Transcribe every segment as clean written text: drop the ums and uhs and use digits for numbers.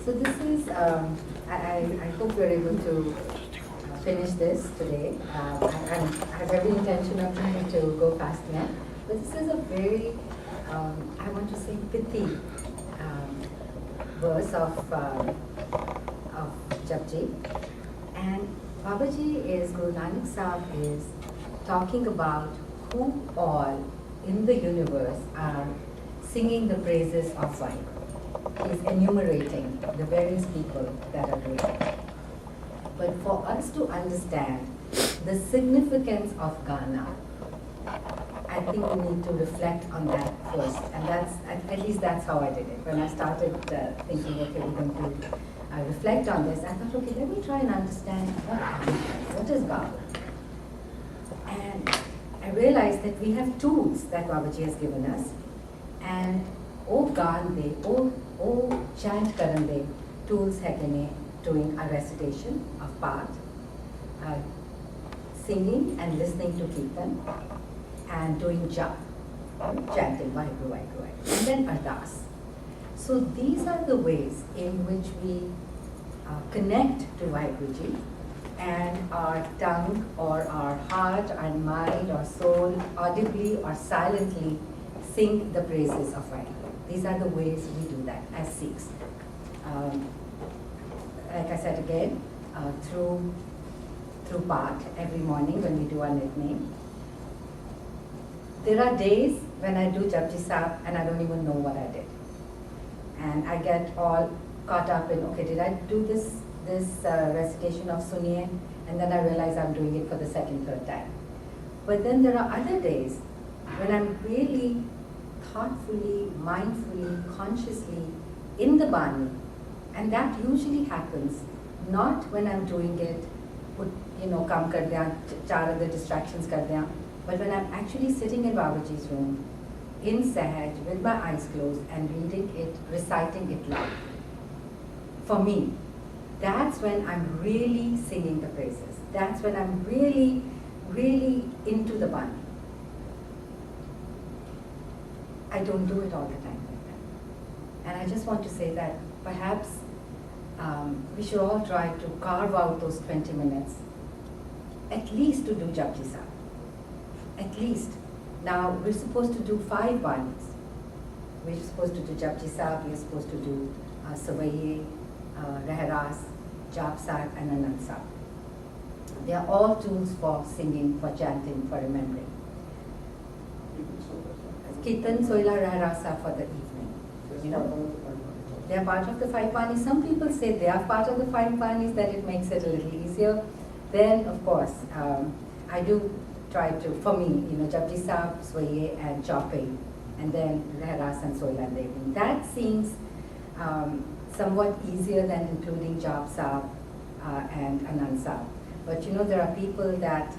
So this is, I hope we're able to finish this today. I have every intention of trying to go fast enough, but this is a very, I want to say, pithy verse of Japji. And Babaji is, Guru Nanak Sahib is talking about who all in the universe are singing the praises of Vaheguru. He's enumerating the various people that are doing it. But for us to understand the significance of Gana, I think we need to reflect on that first. And that's, at least that's how I did it. When I started thinking, okay, we're going to reflect on this, I thought, okay, let me try and understand what is Gana. And I realized that we have tools that Babaji has given us. And O Gaan de, O chant karan de, tools hai doing a recitation of part, singing and listening to Kirtan, and doing jap, chanting Vaheguru, Vaheguru, Vaheguru, and then ardas. So these are the ways in which we connect to Vaheguruji, and our tongue or our heart and mind or soul audibly or silently sing the praises of Vaheguru. These are the ways we do that as Sikhs. Like I said again, through Path every morning when we do our nitname. There are days when I do Japji Sahib and I don't even know what I did. And I get all caught up in, okay, did I do this recitation of Suniye? And then I realize I'm doing it for the second, third time. But then there are other days when I'm really thoughtfully, mindfully, consciously in the Bani. And that usually happens not when I'm doing it, kam kar diya, char other distractions kar diya, but when I'm actually sitting in Babaji's room, in Sahaj, with my eyes closed and reading it, reciting it loud. For me, that's when I'm really singing the praises. That's when I'm really, really into the Bani. I don't do it all the time like that. And I just want to say that perhaps we should all try to carve out those 20 minutes, at least to do Japji Sahib. At least. Now, we're supposed to do 5 Banis. We're supposed to do Japji Sahib, we're supposed to do Savaiye, Rehras, Jap Sahib, and Anand Sahib. They are all tools for singing, for chanting, for remembering. Kirtan, Soila, Rehras for the evening. They are part of the 5 Banis. Some people say they are part of the 5 Banis, that it makes it a little easier. Then, of course, I do try to, for me, Japji Sahib, Swaye, and Chopping, and then Rehras and Soila in the evening. That seems somewhat easier than including Jap Sahib and Anand Sahib. But there are people that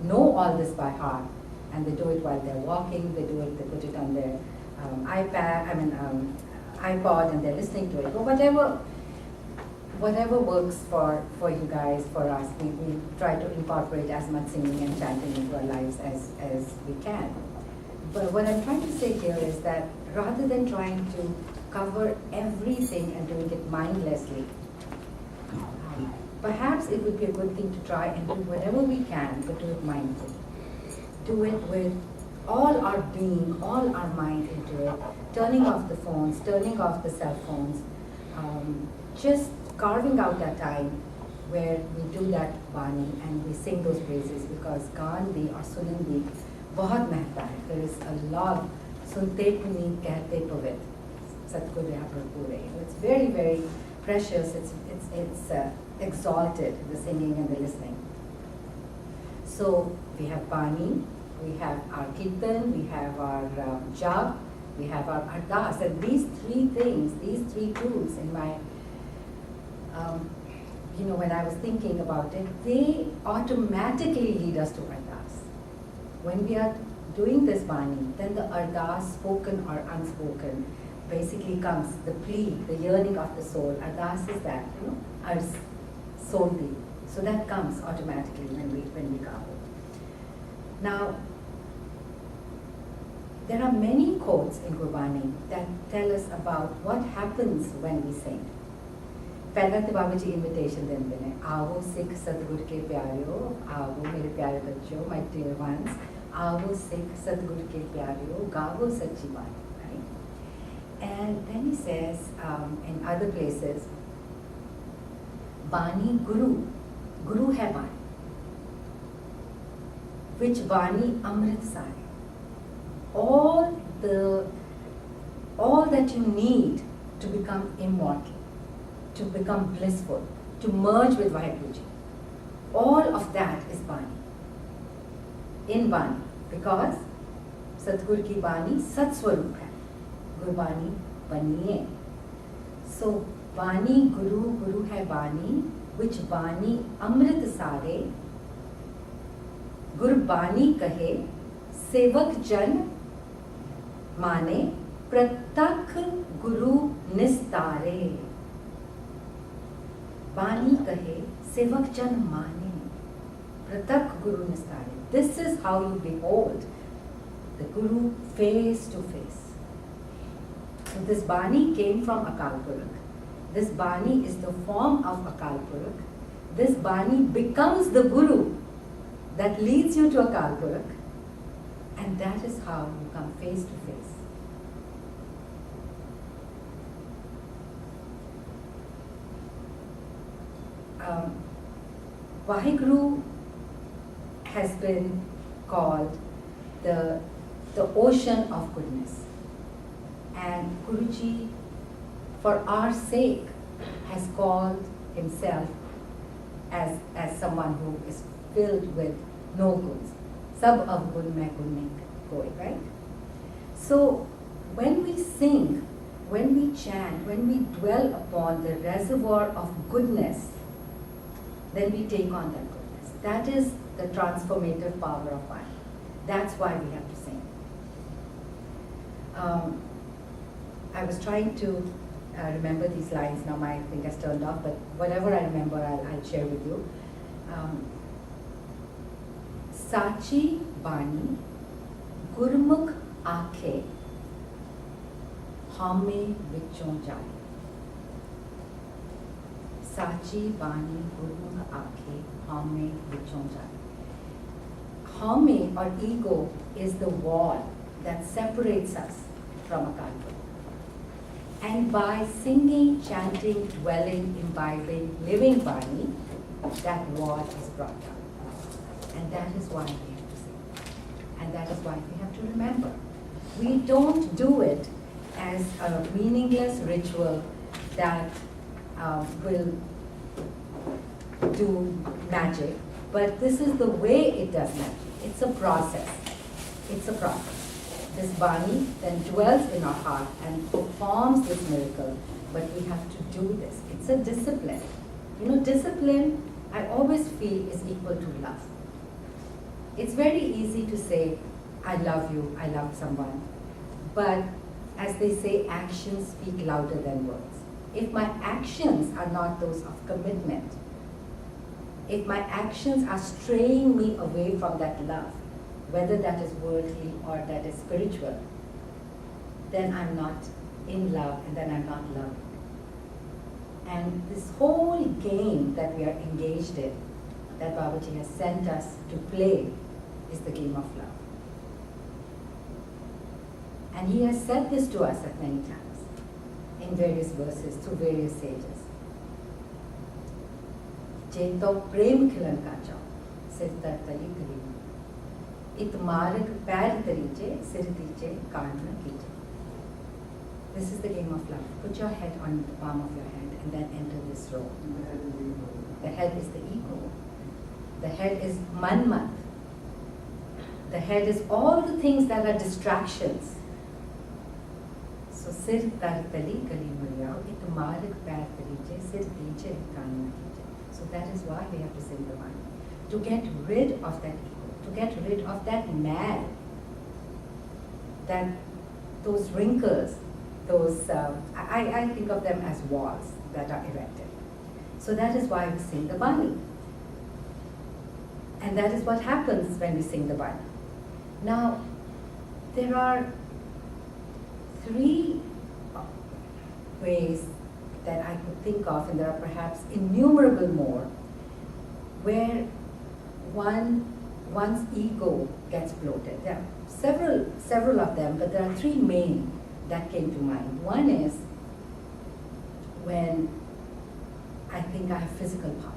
know all this by heart, and they do it while they're walking, they put it on their iPod, and they're listening to it. But whatever works for you guys, for us, we try to incorporate as much singing and chanting into our lives as we can. But what I'm trying to say here is that rather than trying to cover everything and doing it mindlessly, perhaps it would be a good thing to try and do whatever we can, but do it mindfully. Do it with all our being, all our mind into it, turning off the phones, turning off the cell phones, just carving out that time where we do that Bani and we sing those praises, because Gaan bhi or Sunan bhi bahut mehta hai. There is a lot, sunte puni kehte pavit, Satgur Pure. It's very, very precious. It's exalted, the singing and the listening. So we have Bani, we have our Kirtan, we have our Jap, we have our Ardas, and these 3 things, these 3 tools in my, when I was thinking about it, they automatically lead us to Ardas. When we are doing this Bani, then the Ardas, spoken or unspoken, basically comes, the plea, the yearning of the soul. Ardas is that, our soul deep. So that comes automatically when we come. Now, there are many quotes in Gurbani that tell us about what happens when we sing. पहला तो बाबा जी invitation देते हैं, आओ सिख सतगुरु के प्यारियो, आओ मेरे प्यारे बच्चों, my dear ones, आओ सिख सतगुरु के प्यारियो, गावो सच्ची बात. Right? And then he says in other places, Bani Guru, Guru hai Bani, which Bani Amrit Sare. All that you need to become immortal, to become blissful, to merge with Vaheguru Ji, all of that is Bani. In Bani, because Satguru ki Bani Satswarup hai. Guru Bani Baniye. So Bani Guru, Guru hai Bani, which Bani Amrit Sare, Gur Bani kahe, Sevak Jan माने प्रत्यक्ष गुरु निस्तारे. बानी कहे सेवक जन माने प्रत्यक्ष गुरु निस्तारे. This is how you behold the Guru face to face. So this Bani came from Akal Purakh. This Bani is the form of Akal Purakh. This Bani becomes the Guru that leads you to Akal Purakh. And that is how you come face to face. Vaheguru has been called the ocean of goodness. And Guruji, for our sake, has called himself as someone who is filled with no goods. Sab avgun mein gun nahi koi, right? So when we sing, when we chant, when we dwell upon the reservoir of goodness, then we take on that goodness. That is the transformative power of Vani. That's why we have to sing. I was trying to remember these lines. Now my thing has turned off, but whatever I remember, I'll share with you. Sachi Bani Gurmukh Aakhe Hame Vichon Jai. Sachi Bani Gurmukh Aakhe Hame Vichon Jai. Hame or ego is the wall that separates us from Akal Purakh. And by singing, chanting, dwelling, imbibing, living Bani, that wall is brought down. And that is why we have to sing. And that is why we have to remember. We don't do it as a meaningless ritual that will do magic, but this is the way it does magic. It's a process. It's a process. This Bani then dwells in our heart and performs this miracle, but we have to do this. It's a discipline. You know, discipline, I always feel, is equal to love. It's very easy to say, I love you, I love someone. But as they say, actions speak louder than words. If my actions are not those of commitment, if my actions are straying me away from that love, whether that is worldly or that is spiritual, then I'm not in love and then I'm not loving. And this whole game that we are engaged in, that Babaji has sent us to play, is the game of love. And he has said this to us at many times, in various verses, through various sages. Cheto prem khilan ka chao, sir tar tali kali. It marg pair tariche, sir tiche, kaand na kiche. This is the game of love. Put your head on the palm of your hand and then enter this role. The head is the ego. The head is manmat. The head is all the things that are distractions. So sir tar tali kali muriyao, it marg pair tariche, sir tiche, kaand na kiche. So that is why we have to sing the Vani. To get rid of that ego, to get rid of that man, those wrinkles, those, I think of them as walls that are erected. So that is why we sing the Vani. And that is what happens when we sing the Vani. Now, there are three ways that I could think of, and there are perhaps innumerable more, where one's ego gets bloated. There are several of them, but there are three main that came to mind. One is when I think I have physical power.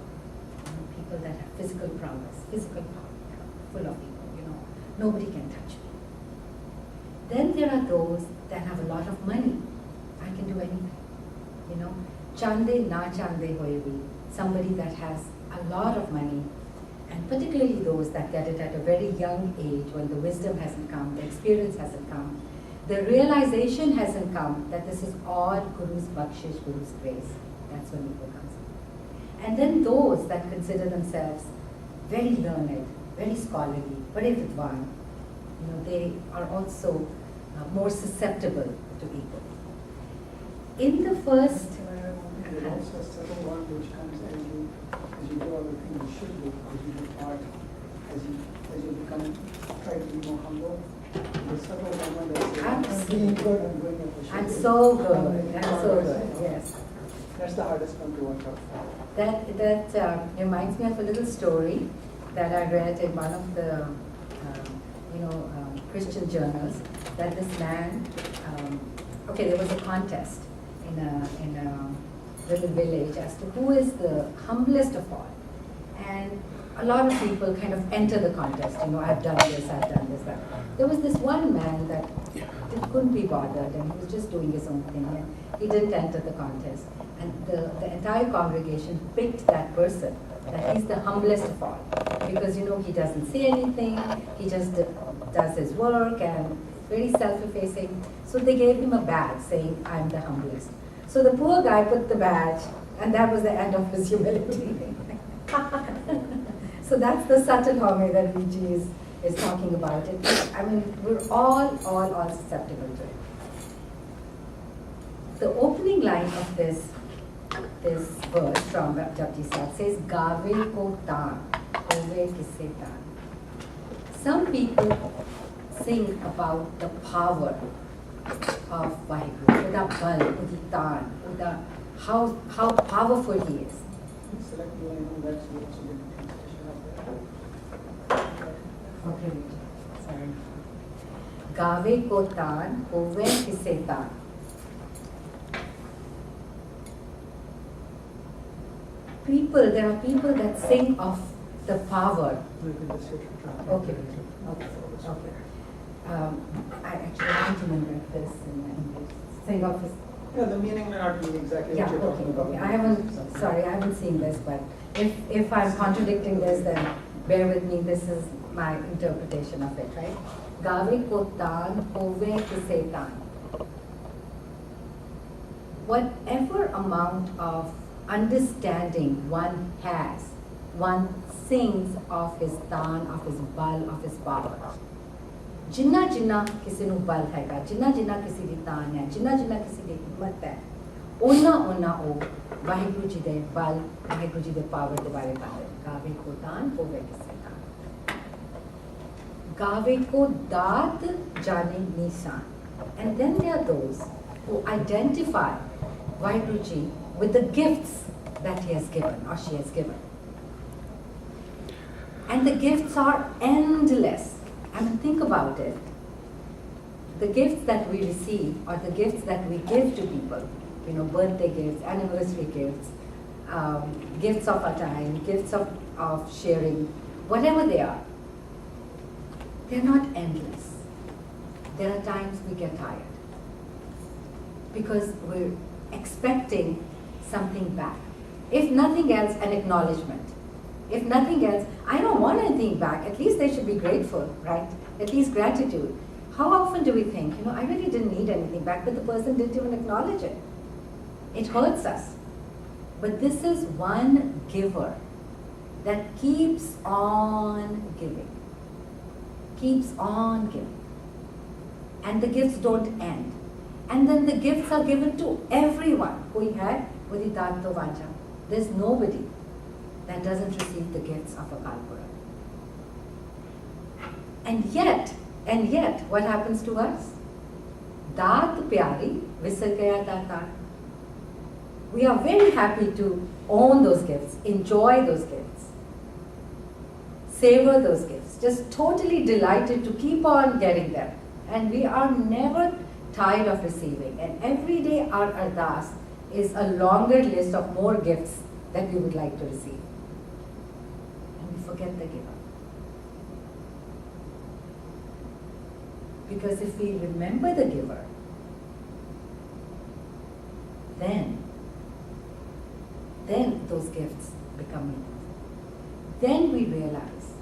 People that have physical prowess, physical power, full of ego, nobody can touch me. Then there are those that have a lot of money. I can do anything, Chande na chande hoye bhi, somebody that has a lot of money, and particularly those that get it at a very young age when the wisdom hasn't come, the experience hasn't come, the realization hasn't come that this is all Guru's bakshish, Guru's grace. That's when ego comes in. And then those that consider themselves very learned, very scholarly, very vidwan, they are also more susceptible to ego. In the first... And it also a subtle one which comes as you do all the things you should do, as you depart, as you become, try to be more humble. The subtle one that says, I'm being good, I'm going up the should. I'm so good, yes. That's the hardest one to watch out for. That reminds me of a little story that I read in one of the Christian journals, that this man, there was a contest in a little village as to who is the humblest of all. And a lot of people kind of enter the contest, I've done this, that. There was this one man that couldn't be bothered, and he was just doing his own thing, and he didn't enter the contest. And the entire congregation picked that person, that he's the humblest of all. Because, he doesn't say anything, he just does his work, and very self-effacing. So they gave him a badge saying, I'm the humblest. So the poor guy put the badge, and that was the end of his humility. So that's the subtle harmony that Viji is talking about. We're all susceptible to it. The opening line of this verse from Japji Sahib says, Gave ko taan, hove kisse taan. Some people sing about the power of Vaheguru, Uda bal, Udi taan, how powerful he is. Select the line, that's the translation of that. Okay, sorry. Gave ko taan, hove kisse taan. There are people that sing of the power. Okay. I actually want to remember this in English. Sing of his. Yeah, the meaning may not be exactly what you're talking about. Okay. I haven't seen this, but if I'm contradicting this, then bear with me. This is my interpretation of it, right? Gave ko taan, hove kisse taan. Whatever amount of understanding one has, one sings of his taan, of his bal, of his power. Jinna jinna kisi nu bal हैगा, जिन्ना जिन्ना किसी दी तान है, जिन्ना जिन्ना किसी दी हिम्मत है, ओना ओ वाहिगुरु जी दे बल, वाहिगुरु जी दे power दे बारे बारे. गावे को तान, होवे किसे तान. Gawe ko daat jane nisan. And then there are those who identify Vaheguru ji with the gifts that he has given or she has given. And the gifts are endless. Think about it. The gifts that we receive or the gifts that we give to people, birthday gifts, anniversary gifts, gifts of our time, gifts of sharing, whatever they are, they're not endless. There are times we get tired because we're expecting something back. If nothing else, an acknowledgement. If nothing else, I don't want anything back. At least they should be grateful, right? At least gratitude. How often do we think, I really didn't need anything back, but the person didn't even acknowledge it. It hurts us. But this is one giver that keeps on giving. Keeps on giving. And the gifts don't end. And then the gifts are given to everyone. Koi hai, Vadi Tanto Vaja. There's nobody that doesn't receive the gifts of a Kalpura. And yet, And yet, what happens to us? Daat pyari, visar gaya datar. We are very happy to own those gifts, enjoy those gifts, savor those gifts, just totally delighted to keep on getting them. And we are never tired of receiving. And every day our ardas is a longer list of more gifts that we would like to receive. And we forget the giver. Because if we remember the giver, then those gifts become meaningful. Then we realize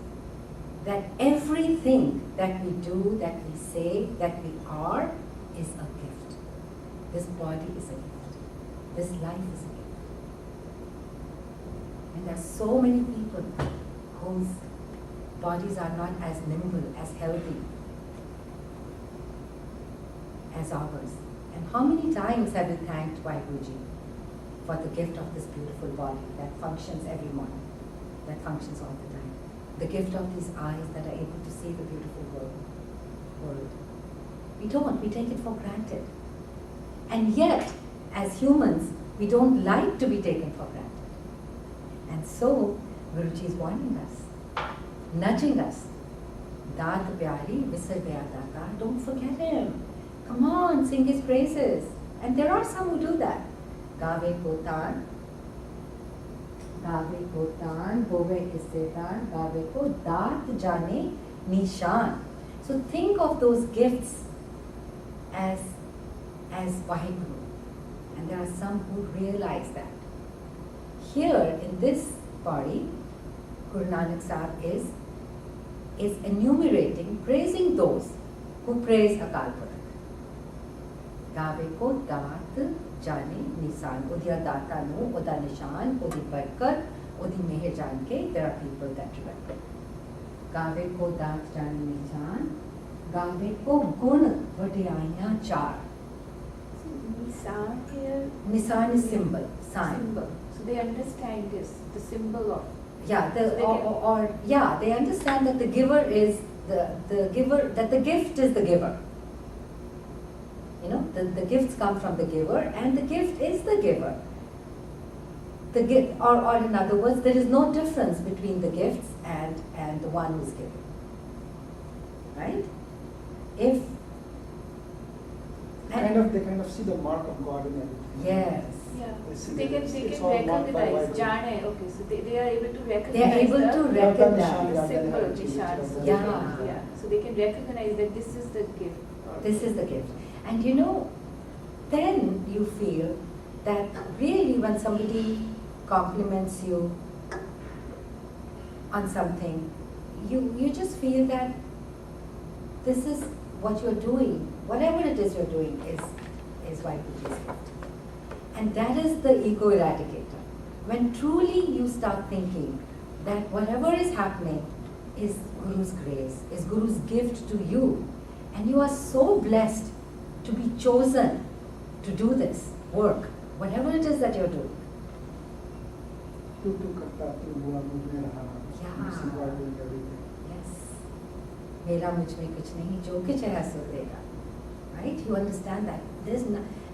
that everything that we do, that we say, that we are, is a gift. This body is a gift. This life is a gift. And there are so many people whose bodies are not as nimble, as healthy as ours. And how many times have we thanked Vaiguruji for the gift of this beautiful body that functions every morning, that functions all the time. The gift of these eyes that are able to see the beautiful world. We don't, we take it for granted. And yet, as humans, we don't like to be taken for granted. And so, Guruji is warning us, nudging us. Daat pyari, visar gaya datar. Don't forget him. Come on, sing his praises. And there are some who do that. Gave kotan, hove hissedan, gave ko daat jane nishan. So think of those gifts as Vaheguru. And there are some who realize that. Here in this body, Guru Nanak Sahib is enumerating, praising those who praise Akal Purakh. Gave ko daat jane nisan. Udya data no, uda nishan, udi barkat, udi meher jan ke. There are people that remember. Gave ko daat jane nishan. Gave ko gun vadiyaiyan char. So Nisan here. Nisan is symbol, sign. Symbol. So they understand this, the symbol of. Yeah, So they understand that the giver is the giver, that the gift is the giver. You know, the gifts come from the giver, and the gift is the giver. The gift, or in other words, there is no difference between the gifts and the one who's giving. Right? If They kind of see the mark of God in everything. yes. Yeah. It's- So they can it's all marked by recognize. Vaiguru. Jane. Okay. So they are able to recognize. They are able to the recognize. symbol, Nishan. Yeah. Yeah. So they can recognize that this is the gift. This is the gift. And you know, then you feel that really when somebody compliments you on something, you just feel that this is what you're doing, whatever it is you're doing is Vaiguruji's gift. And that is the ego eradicator. When truly you start thinking that whatever is happening is Guru's grace, is Guru's gift to you, and you are so blessed to be chosen to do this work, whatever it is that you're doing. Tu karta, tu hua, mujh mein raha. Yeah. You see God doing everything. Yes. Mera mujh mein kuch nahi, jo kuch hai so tera. Right? You understand that.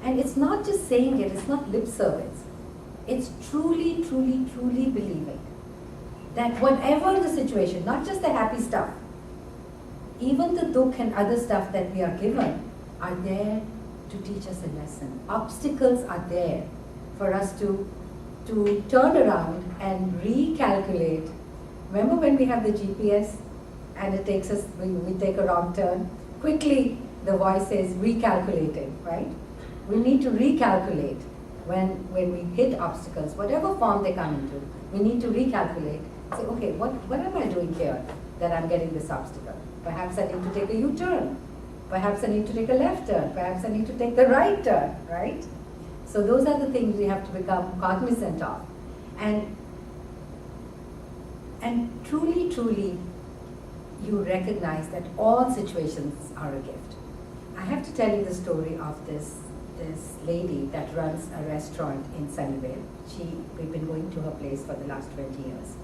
And it's not just saying it, it's not lip service. It's truly, truly, truly believing that whatever the situation, not just the happy stuff, even the dukh and other stuff that we are given are there to teach us a lesson. Obstacles are there for us to turn around and recalculate. Remember when we have the GPS and it takes us, we take a wrong turn? Quickly the voice says recalculating, right? We need to recalculate when we hit obstacles, whatever form they come into. We need to recalculate. Say, okay, what am I doing here that I'm getting this obstacle? Perhaps I need to take a U-turn. Perhaps I need to take a left turn. Perhaps I need to take the right turn, right? So those are the things we have to become cognizant of. And truly, truly, you recognize that all situations are a gift. I have to tell you the story of this lady that runs a restaurant in Sunnyvale. We've been going to her place for the last 20 years.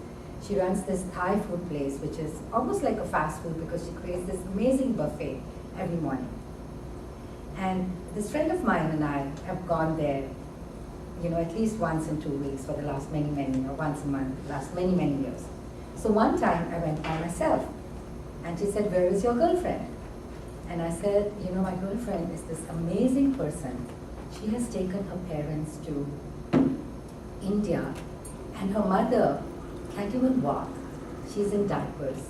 She runs this Thai food place, which is almost like a fast food because she creates this amazing buffet every morning. And this friend of mine and I have gone there, you know, at least once in 2 weeks for the last many, or once a month, last many years. So one time I went by myself, and she said, "Where is your girlfriend?" And I said, "You know, my girlfriend is this amazing person. She has taken her parents to India, and her mother can't even walk. She's in diapers.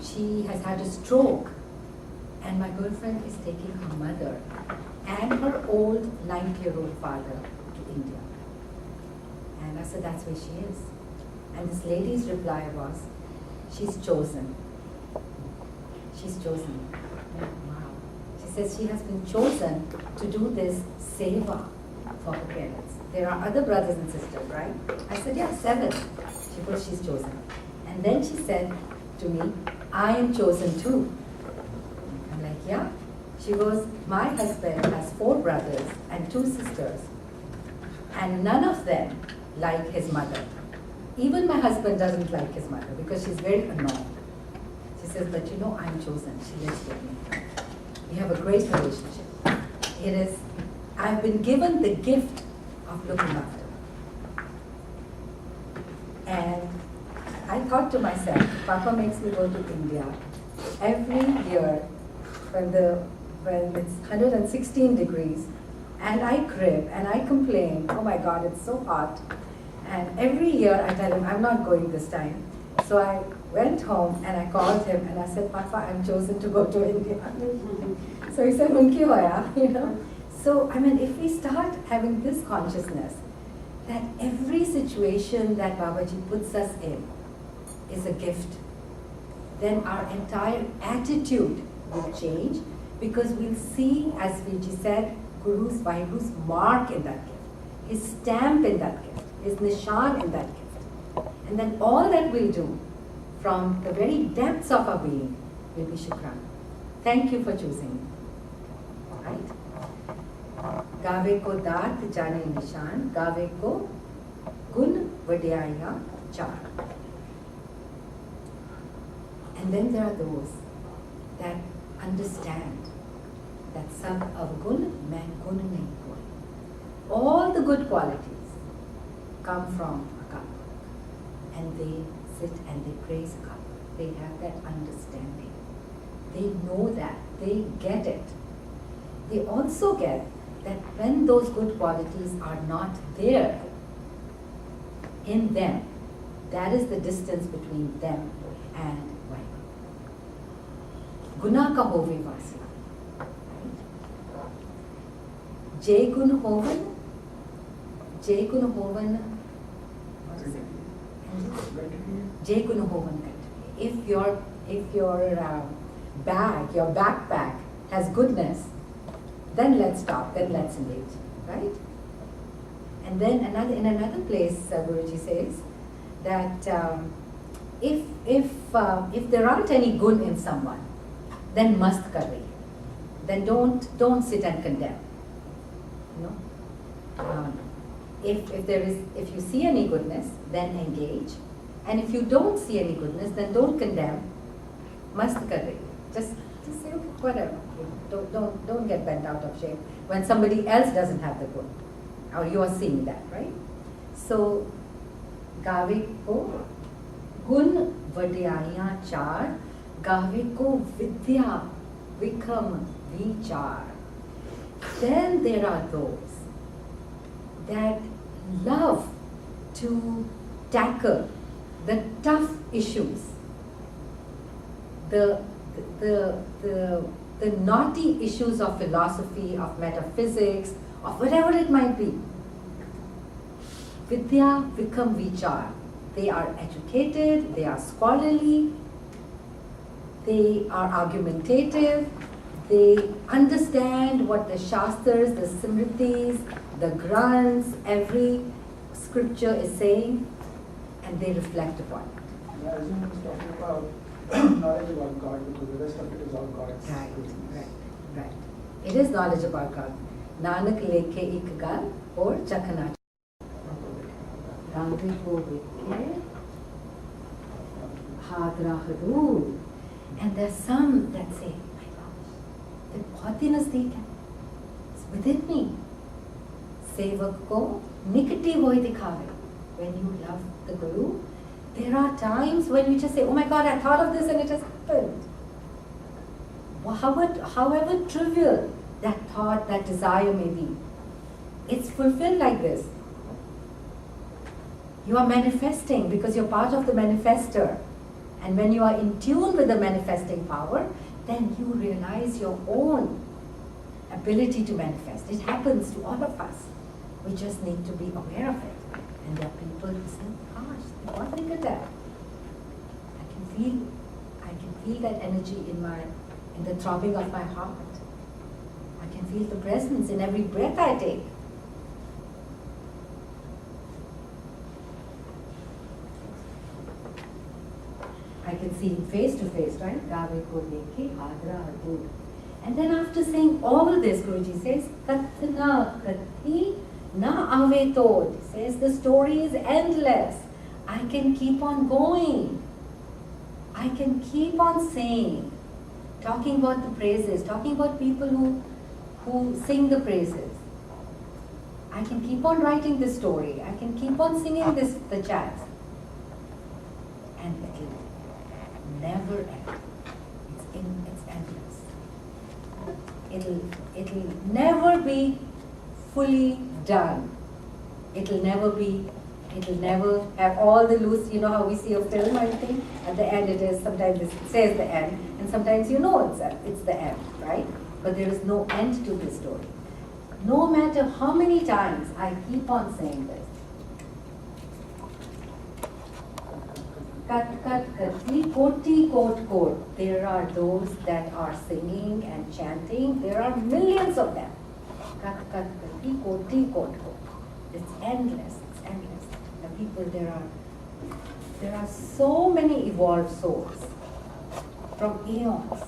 She has had a stroke, and my girlfriend is taking her mother and her old 90-year-old father to India." And I said, "That's where she is." And this lady's reply was, "She's chosen. She's chosen." Wow. She says she has been chosen to do this seva for her parents. There are other brothers and sisters, right? I said, "Yeah, 7. She goes, "She's chosen." And then she said to me, "I am chosen too." I'm like, "Yeah." She goes, "My husband has 4 brothers and 2 sisters, and none of them like his mother. Even my husband doesn't like his mother because she's very annoying." She says, "But you know, I'm chosen." She lives with me. We have a great relationship. It is, I've been given the gift of looking after her. And I thought to myself, Papa makes me go to India every year when it's 116 degrees, and I crib and I complain, "Oh my God, it's so hot." And every year I tell him, "I'm not going this time." So I went home and I called him and I said, "Papa, I'm chosen to go to India." So he said, "Unki hoya," you know. So, I mean, if we start having this consciousness that every situation that Babaji puts us in is a gift, then our entire attitude will change, because we'll see, as Viji said, Vaheguru's mark in that gift, his stamp in that gift, his nishan in that gift. And then all that we'll do from the very depths of our being will be shukran. Thank you for choosing me. Right? गावे को दात जाने निशान, गावे को गुण वड्याया चार. And then there are those that understand that sab avgun main gun nahi koi. All the good qualities come from a couple, and they sit and they praise a couple. They have that understanding. They know that. They get it. They also get that when those good qualities are not there in them, that is the distance between them and Vaheguਰੂ. Guna ka hove vasya. Jay gun hovan, what is it? Jay gun hovan kat. If your bag, your backpack has goodness, then let's stop, then let's engage, right? And then in another place, Guruji says that if there aren't any gun in someone, then must kar rahi. Then don't sit and condemn. You know, if you see any goodness, then engage, and if you don't see any goodness, then don't condemn. Mast kar rahi. Just say, okay, whatever. Don't get bent out of shape when somebody else doesn't have the good, or you are seeing that, right? So, gaave ko gun vadhyaya char, gaave ko vidya vikram vichar. Then there are those that love to tackle the tough issues, the naughty issues of philosophy, of metaphysics, of whatever it might be. Vidya Vikram Vichar. They are educated, they are scholarly, they are argumentative, they understand what the Shastras, the Smritis, the Granths, every scripture is saying, and they reflect upon it. Yeah, I assume he's talking about knowledge about God, because the rest of it is all God's. Right. It is knowledge about God. Nanak leke ik gal or chakana. Gaave ko vidya khadra hadoor. And there's some that say, my gosh, the bahut hi nazdeek hai. It's within me. Sevak ko nikati hoi dikhave. When you love the Guru, there are times when you just say, oh my God, I thought of this and it has happened. However trivial that thought, that desire may be, it's fulfilled like this. You are manifesting because you're part of the manifester. And when you are in tune with the manifesting power, then you realize your own ability to manifest. It happens to all of us. We just need to be aware of it. And there are people who say, gosh, what look at that? I can feel that energy in the throbbing of my heart. I can feel the presence in every breath I take. I can see him face to face, right? Gaave ko dekhe, hadra hadoor. And then after saying all this, Guruji says, Katna kathi na ave tod. He says the story is endless. I can keep on going. I can keep on saying, talking about the praises, talking about people who sing the praises. I can keep on writing this story. I can keep on singing the chants. And it will never end. It's endless. It'll never be fully done. It'll never have all the loose, you know how we see a film, I think, at the end sometimes it says the end, and sometimes you know it's the end, right? But there is no end to this story. No matter how many times I keep on saying this. Kat kat kati, koti kot kot. There are those that are singing and chanting. There are millions of them. Kat kat kati, koti kot kot. It's endless. It's endless. The people, there are so many evolved souls from eons,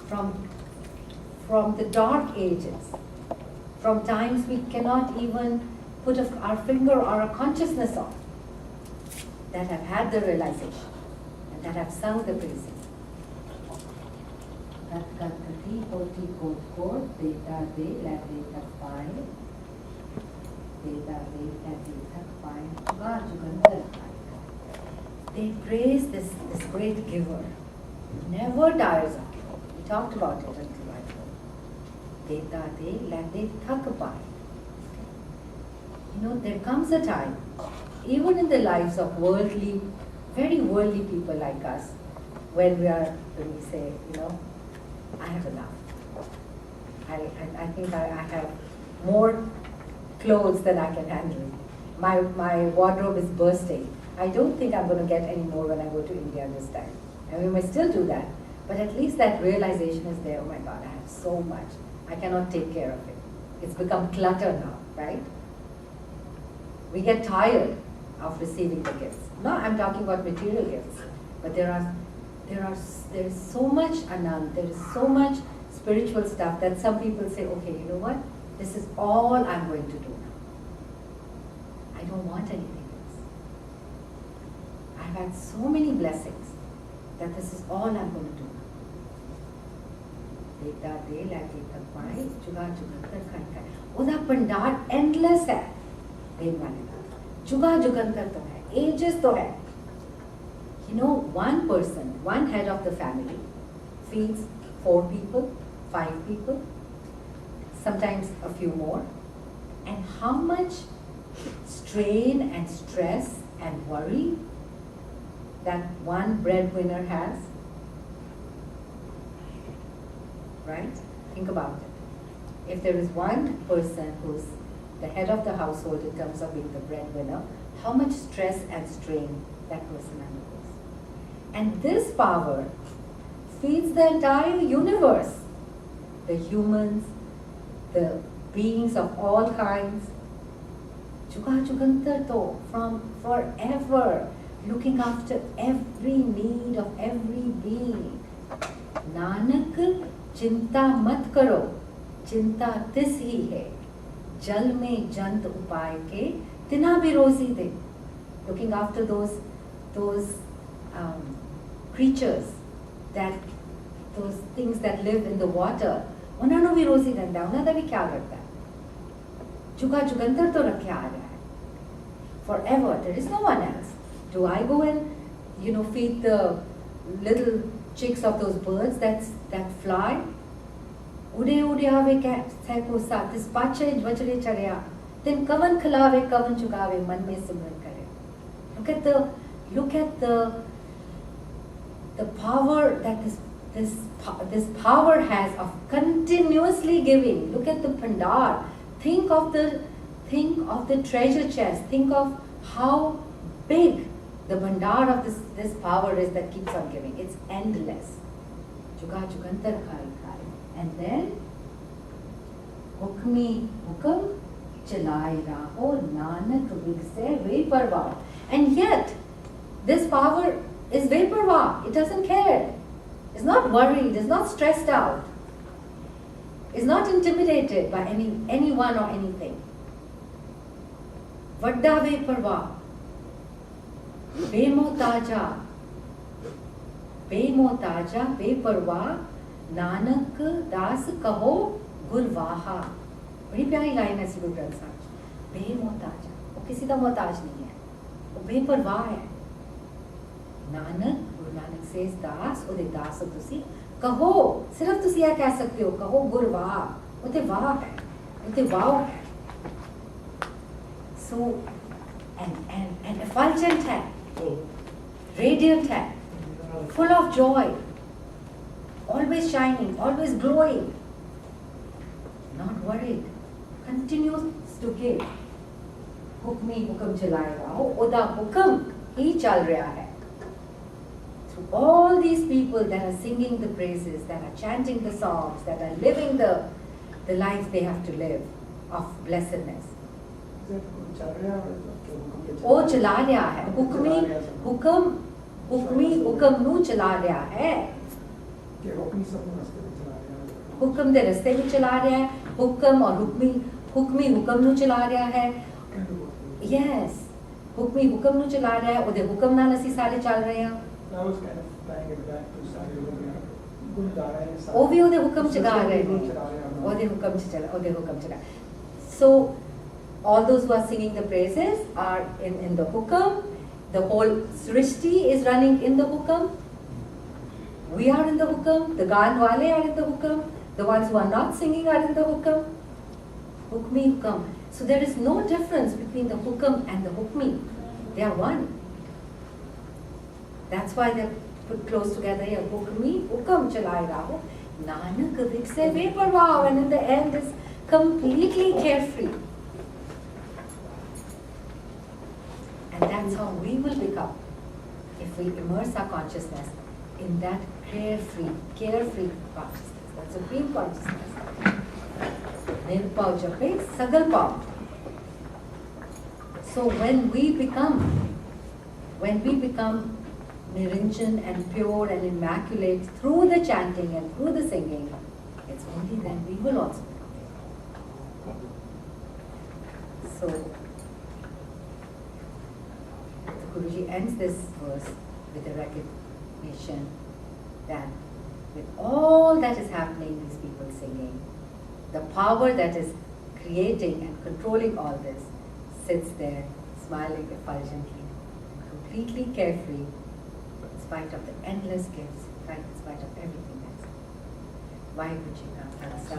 from the dark ages, from times we cannot even put our finger or a consciousness on, that have had the realization and that have sung the praises. Kat kat kati, koti kot kot, deta de, la deta pai, deta de, la deta pai, jugar jugantar pai. They praise this great giver, never tires of giving. We talked about it until right now. Deta de, la de thak pai. You know, there comes a time, even in the lives of very worldly people like us, when we say, you know, I have enough. I think I have more clothes than I can handle. My wardrobe is bursting. I don't think I'm going to get any more when I go to India this time. And we may still do that, but at least that realization is there. Oh my God, I have so much. I cannot take care of it. It's become clutter now, right? We get tired of receiving the gifts. No, I'm talking about material gifts, but there is so much anand, there is so much spiritual stuff that some people say, okay, you know what? This is all I'm going to do now. I don't want anything else. I've had so many blessings that this is all I'm going to do now. Deta de, la deta pai, juga juga kar khai khai. Uda pandar endless hai. देने वाले का जुगा जुगंतर तो है, ages तो है. You know, one person, one head of the family feeds 4 people, 5 people, sometimes a few more. And how much strain and stress and worry that one breadwinner has, right? Think about it. If there is one person who's the head of the household in terms of being the breadwinner, how much stress and strain that person undergoes. And this power feeds the entire universe, the humans, the beings of all kinds. Juga Jugantar to, from forever, looking after every need of every being. Nanak, chinta mat karo, chinta tis hi hai. Jal mein jant upay ke tina bhi rozi de. Looking after those creatures, that those things that live in the water, ਉਹਨਾਂ ਨੂੰ ਵੀ ਰੋਜ਼ੀ ਦਿੰਦਾ, ਉਹਨਾਂ ਦਾ ਵੀ ਖਿਆਲ ਰੱਖਦਾ। ਜੁਗਾ ਜੁਗੰਤਰ ਤੋਂ ਰੱਖਿਆ ਆ ਰਿਹਾ ਹੈ। Forever, there is no one else. Do I go and, feed the little chicks of those birds that fly? Ude ude ave seko sa, tis pache vajre charya, then kavan khilave, kavan chugave, man mein simran kare. Look at the power that this power has of continuously giving. Look at the pandar. Think of the treasure chest. Think of how big the bandar of this power is that keeps on giving. It's endless. Juga jugantar khai khai. And then hukmi hukam chalai raho nanak vigse veparva. And yet this power is veparva. It doesn't care. It's not worried. It's not stressed out. Is not intimidated by anyone or anything. Vadda veparva, bemotaja, beparva, nanak das kaho gurvaha. बड़ी प्यारी line है गुरु ग्रंथ साहब। बेमोताजा, वो किसी का मोहताज नहीं है, वो बेपरवाह है। नानक, गुरु नानक says दास, ਉਹਦੇ ਦਾਸ ਹੋ ਤੁਸੀਂ। कहो, सिर्फ तुसी यह कह सकते हो, कहो गुरवाह, उते वाह है, उते वाव है। So, and effulgent है, radiant है, full of joy, always shining, always glowing, not worried, continues to give. Hukmi हुक्म चलाएगा, ओदा हुक्म ही चल रहा है। Through all these people that are singing the praises, that are chanting the songs, that are living the life they have to live of blessedness. वो चला रहा है, हुक्मी हुक्म नू चला रहा है, हुक्म दे रस्ते भी चला रहा है, हुक्म और हुक्मी हुक्म नू चला रहा है। Yes, हुक्मी हुक्म नू चला रहा है, ओदे हुक्म नाल असी सारे चल रहे हैं। वो भी ओदे हुक्म चला रहे हैं, ओदे हुक्म चला। So all those who are singing the praises are in the hukam. The whole srishti is running in the hukam. We are in the hukam. The gaan wale are in the hukam. The ones who are not singing are in the hukam. Hukmi hukam. So there is no difference between the hukam and the hukmi. They are one. That's why they're put close together here. Hukmi hukam chalai raho, nanak vikse veparva, and in the end is completely carefree. And that's how we will become if we immerse our consciousness in that carefree consciousness, that supreme consciousness. Nirpau jape sagalpau. So when we become Niranjan and pure and immaculate through the chanting and through the singing, it's only then we will also become. So Guruji ends this verse with a recognition that with all that is happening, these people singing, the power that is creating and controlling all this sits there smiling effulgently, completely carefree, in spite of the endless gifts, in spite of everything else. Vaheguru Ji Ka Khalsa.